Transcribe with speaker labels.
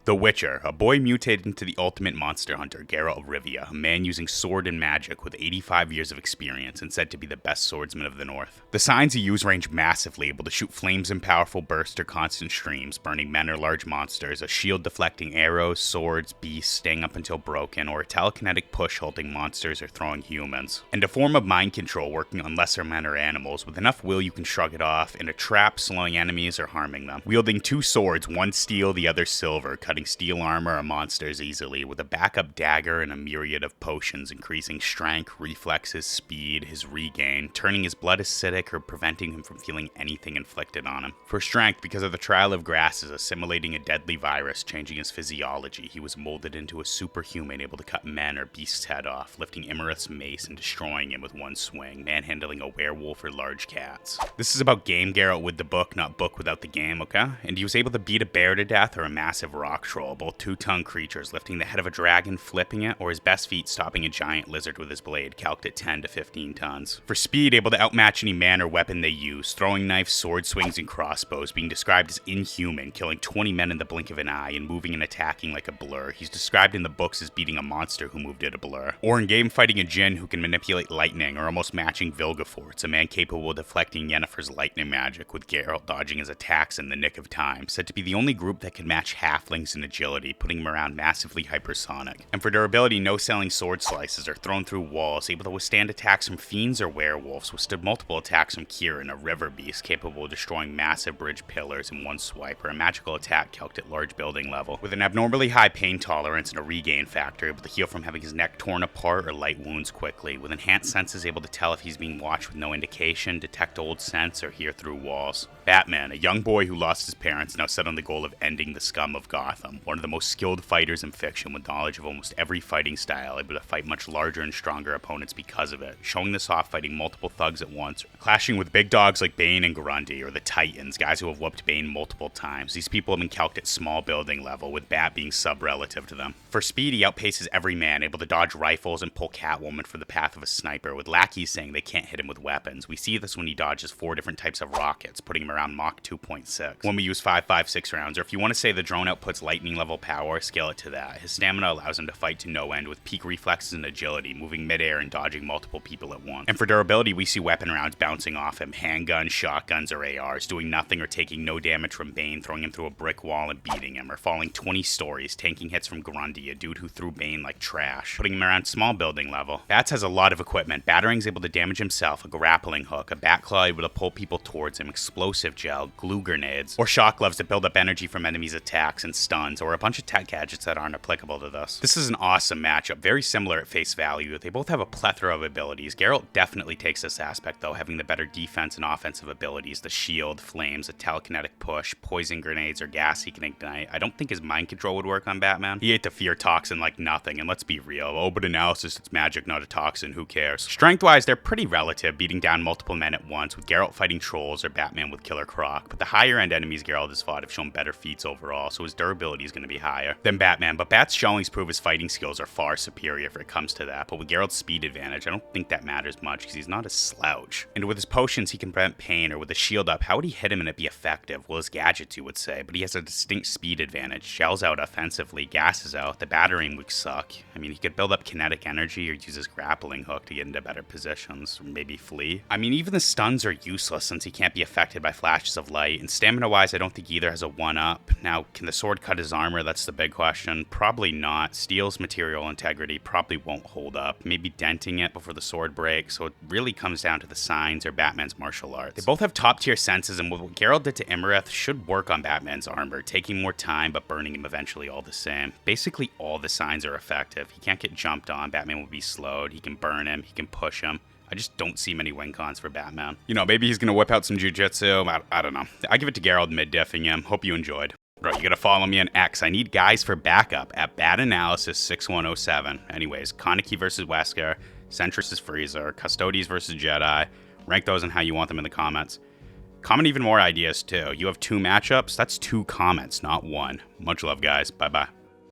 Speaker 1: The Witcher, a boy mutated into the ultimate monster hunter, Geralt of Rivia, a man using sword and magic with 85 years of experience and said to be the best swordsman of the North. The signs he used range massively, able to shoot flames in powerful bursts or constant streams, burning men or large monsters, a shield deflecting arrows, swords, beasts, staying up until broken, or a telekinetic push halting monsters or throwing humans. And a form of mind control working on lesser men or animals, with enough will you can shrug it off, and a trap slowing enemies or harming them. Wielding two swords, one steel, the other silver, cutting steel armor or monsters easily, with a backup dagger and a myriad of potions increasing strength, reflexes, speed, his regain, turning his blood acidic or preventing him from feeling anything inflicted on him. For strength, because of the trial of grasses assimilating a deadly virus, changing his physiology, he was molded into a superhuman able to cut men or beasts' head off, lifting Imerith's mace and destroying him with one swing, manhandling a werewolf or large cats. This is about game Geralt with the book, not book without the game, okay? And he was able to beat a bear to death or a massive rock troll, both two-tongued creatures, lifting the head of a dragon, flipping it, or his best feat stopping a giant lizard with his blade, calced at 10 to 15 tons. For speed, able to outmatch any man or weapon they use, throwing knives, sword swings, and crossbows, being described as inhuman, killing 20 men in the blink of an eye, and moving and attacking like a blur. He's described in the books as beating a monster who moved at a blur. Or in game fighting a djinn who can manipulate lightning, or almost matching Vilgefortz, a man capable of deflecting Yennefer's lightning magic, with Geralt dodging his attacks in the nick of time, said to be the only group that can match halflings in agility, putting him around massively hypersonic. And for durability, no-selling sword slices are thrown through walls, able to withstand attacks from fiends or werewolves, withstood multiple attacks from Kieran, a river beast capable of destroying massive bridge pillars in one swipe, or a magical attack calced at large building level. With an abnormally high pain tolerance and a regain factor, able to heal from having his neck torn apart or light wounds quickly, with enhanced senses able to tell if he's being watched with no indication, detect old scents, or hear through walls. Batman, a young boy who lost his parents, now set on the goal of ending the scum of Gotham, one of the most skilled fighters in fiction with knowledge of almost every fighting style, able to fight much larger and stronger opponents because of it, showing this off fighting multiple thugs at once, clashing with big dogs like Bane and Grundy, or the Titans, guys who have whooped Bane multiple times. These people have been calced at small building level, with Bat being sub-relative to them. For speed, he outpaces every man, able to dodge rifles and pull Catwoman for the path of a sniper, with lackeys saying they can't hit him with weapons. We see this when he dodges 4 different types of rockets, putting him around Mach 2.6. When we use 5.56 rounds, or if you want to say the drone outputs lightning level power, scale it to that. His stamina allows him to fight to no end with peak reflexes and agility, moving midair and dodging multiple people at once. And for durability, we see weapon rounds bouncing off him, handguns, shotguns, or ARs, doing nothing or taking no damage from Bane, throwing him through a brick wall and beating him, or falling 20 stories, tanking hits from Grundy, a dude who threw Bane like trash, putting him around small building level. Bats has a lot of equipment. Batarangs able to damage himself, a grappling hook, a bat claw able to pull people towards him, explosive gel, glue grenades, or shock gloves that build up energy from enemies' attacks and stuns, or a bunch of tech gadgets that aren't applicable to this. This is an awesome matchup, very similar at face value. They both have a plethora of abilities. Geralt definitely takes this aspect though, having the better defense and offensive abilities, the shield, flames, a telekinetic push, poison grenades, or gas he can ignite. I don't think his mind control would work on Batman. He ate the fear toxin like nothing, and let's be real, oh, but analysis, it's magic, not a toxin, who cares? Strength-wise, they're pretty relative, beating down multiple men at once, with Geralt fighting trolls or Batman with Killer Croc, but the higher-end enemies Geralt has fought have shown better feats overall, so his durability is going to be higher than Batman, but Bat's showings prove his fighting skills are far superior if it comes to that, but with Geralt's speed advantage, I don't think that matters much, because he's not a slouch. And with his potions, he can prevent pain, or with a shield up, how would he hit him and it be effective? Well, his gadgets, you would say, but he has a distinct speed advantage. Shells out offensively, gases out, the battering would suck. I mean, he could build up kinetic energy or use his grappling hook to get into better positions, or maybe flee. I mean, even the stuns are useless since he can't be affected by flashes of light, and stamina-wise, I don't think either has a 1-up. Now, can the sword cut his armor? That's the big question. Probably not. Steel's material integrity probably won't hold up, maybe denting it before the sword breaks, so it really comes down to the signs or Batman's martial arts. They both have top-tier senses, and what Geralt did to Imerith should work on Batman's armor, taking more time but burning him eventually all the same. Basically, all the signs are effective. He can't get jumped on, Batman will be slowed, he can burn him, he can push him. I just don't see many win cons for Batman. You know, maybe he's gonna whip out some jujitsu, I don't know. I give it to Geralt mid-diffing him. Hope you enjoyed. Bro, you gotta follow me on X. I need guys for backup at BadAnalysis 6107. Anyways, Kaneki versus Wesker, Sentry versus Freezer, Custodes versus Jedi. Rank those and how you want them in the comments. Comment even more ideas too. You have 2 matchups? That's 2 comments, not 1. Much love, guys. Bye-bye.